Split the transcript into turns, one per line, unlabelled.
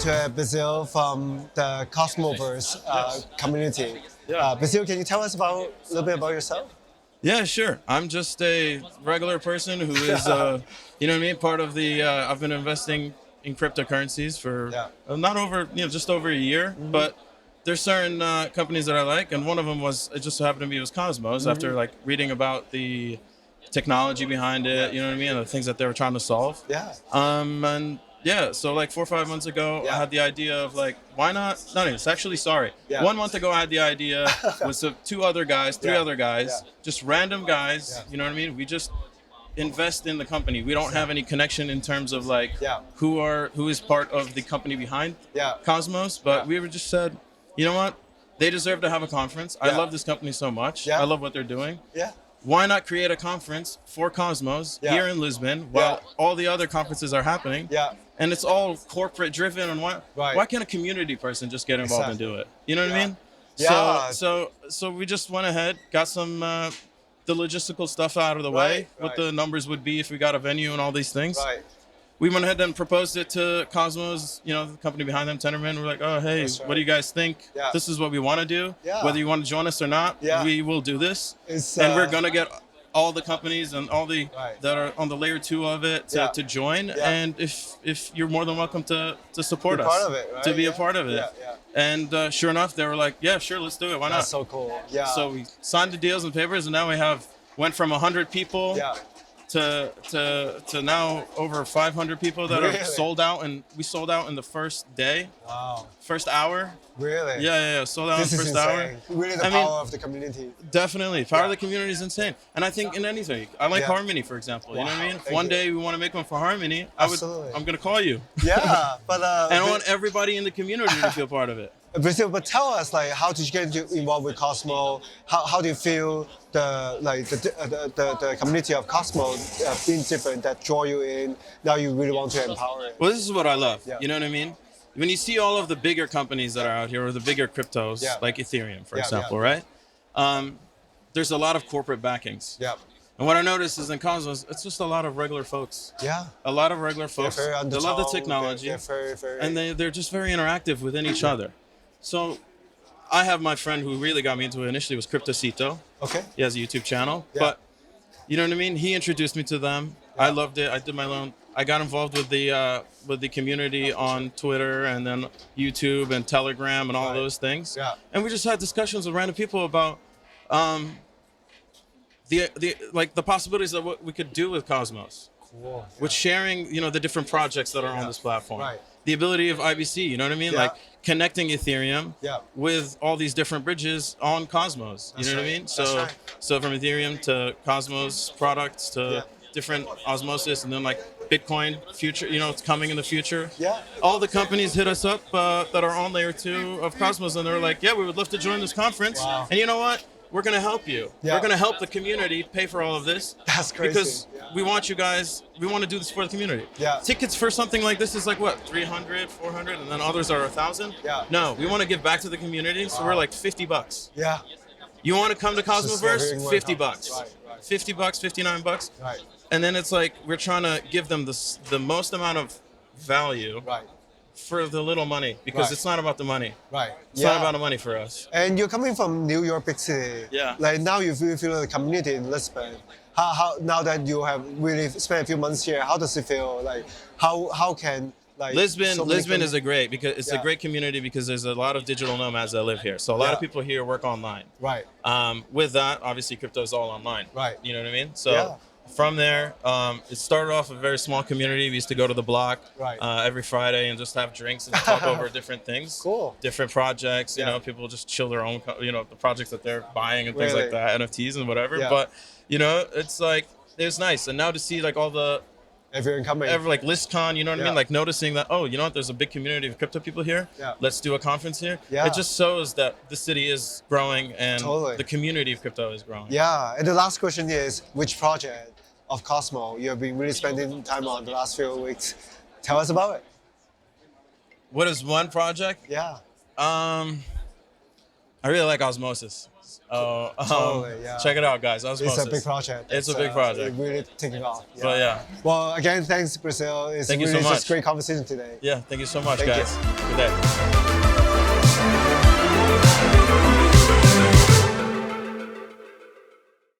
to Basil from the Cosmoverse community.
Yeah.
Basil, can you tell us a little bit about yourself?
Yeah, sure. I'm just a regular person who is, you know what I mean, part of the. I've been investing in cryptocurrencies for not over, just over a year. Mm-hmm. But there's certain companies that I like, and one of them was, it just so happened to be, was Cosmos. Mm-hmm. After like reading about the technology behind it, you know what I mean, and the things that they were trying to solve.
Yeah.
And yeah, so like 4 or 5 months ago, I had the idea of like, why not? No, it's actually, sorry.
Yeah.
1 month ago, I had the idea with three other guys, just random guys. You know what I mean? We just invest in the company. We don't have any connection in terms of like who is part of the company behind Cosmos, but we were just said, you know what? They deserve to have a conference. I love this company so much. I love what they're doing.
Yeah.
Why not create a conference for Cosmos here in Lisbon while all the other conferences are happening?
Yeah.
And it's all corporate driven, and why can't a community person just get involved and do it? You know what I mean?
Yeah.
So we just went ahead, got some the logistical stuff out of the way, what the numbers would be if we got a venue and all these things.
Right.
We went ahead and proposed it to Cosmos, the company behind them, Tenderman. We're like, oh, hey, what do you guys think?
Yeah.
This is what we want to do.
Yeah.
Whether you want to join us or not, we will do this. And we're going to get all the companies and all the that are on the layer 2 of it to join. Yeah. And if you're more than welcome to support us.
Part of it, right?
To be a part of it.
Yeah.
And sure enough, they were like, yeah, sure, let's do it. Why not?
That's so cool. Yeah.
So we signed the deals and papers, and now we went from 100 people to now over 500 people that are sold out, and we sold out in the first day.
Wow.
First hour.
Really?
Yeah. Sold out in the first hour.
Really the power of the community.
Definitely. Power of the community is insane. And I think in anything, I like Harmony, for example. You know what I mean? If one day we want to make one for Harmony, I'm going to call you.
Yeah. But
and I want everybody in the community to feel part of it.
But tell us, like, how did you get involved with Cosmo? How do you feel the community of Cosmo being different that draw you in? Now you really want to empower it.
Well, this is what I love. You know what I mean? When you see all of the bigger companies that are out here, or the bigger cryptos, like Ethereum, for example, right? There's a lot of corporate backings.
Yeah.
And what I noticed is in Cosmos, it's just a lot of regular folks.
Yeah.
A lot of regular folks.
They
love the technology.
They're very...
And they're just very interactive within each other. So I have my friend who really got me into it initially was Cryptocito.
Okay.
He has a YouTube channel. Yeah. But you know what I mean? He introduced me to them. Yeah. I loved it. I did my own. I got involved with the community on Twitter and then YouTube and Telegram and all those things.
Yeah.
And we just had discussions with random people about the possibilities of what we could do with Cosmos.
Cool.
With sharing, the different projects that are on this platform.
Right.
The ability of IBC, you know what I mean?
Yeah.
Like connecting Ethereum with all these different bridges on Cosmos. You know what I mean? So from Ethereum to Cosmos products to different osmosis, and then like Bitcoin future, it's coming in the future.
Yeah.
All the companies hit us up that are on layer 2 of Cosmos, and they're like, yeah, we would love to join this conference.
Wow.
And you know what? We're going to help you.
Yeah.
We're going to help the community pay for all of this.
That's crazy.
Because we want you guys, we want to do this for the community.
Yeah.
Tickets for something like this is like what, 300, 400, and then others are 1,000?
Yeah.
No, we want to give back to the community, so we're like $50.
Yeah.
You want to come to Cosmoverse? $50.
Right.
$50, $59.
Right.
And then it's like we're trying to give them the most amount of value for the little money, because it's not about the money.
Right.
It's not about the money for us.
And you're coming from New York, big city.
Yeah.
Like now you feel the community in Lisbon. How now that you have really spent a few months here, how does it feel? Like how can like
Lisbon is a great community because there's a lot of digital nomads that live here. So a lot of people here work online.
Right.
With that, obviously crypto is all online.
Right.
You know what I mean? So from there, it started off a very small community. We used to go to the block every Friday and just have drinks and talk over different things.
Cool.
Different projects. You know, people just chill their own, the projects that they're buying and things like that, NFTs and whatever.
Yeah.
But, it's like, it's nice. And now to see like all the,
everyone coming.
Like LisCon, you know what I mean? Like noticing that, oh, you know what? There's a big community of crypto people here.
Yeah.
Let's do a conference here.
Yeah.
It just shows that the city is growing and the community of crypto is growing.
Yeah. And the last question is, which project of Cosmo you have been really spending time on the last few weeks? Tell us about it.
What is one project?
Yeah.
I really like Osmosis.
Totally, yeah.
Check it out, guys. Osmosis.
It's a big project.
It's a big project.
Really taking off. Yeah.
But yeah.
Well, again, thanks, Basil. It's
Thank you
really
so
just
much.
great conversation today.
Yeah, thank you so much,
Thank
guys.
you.
Good day.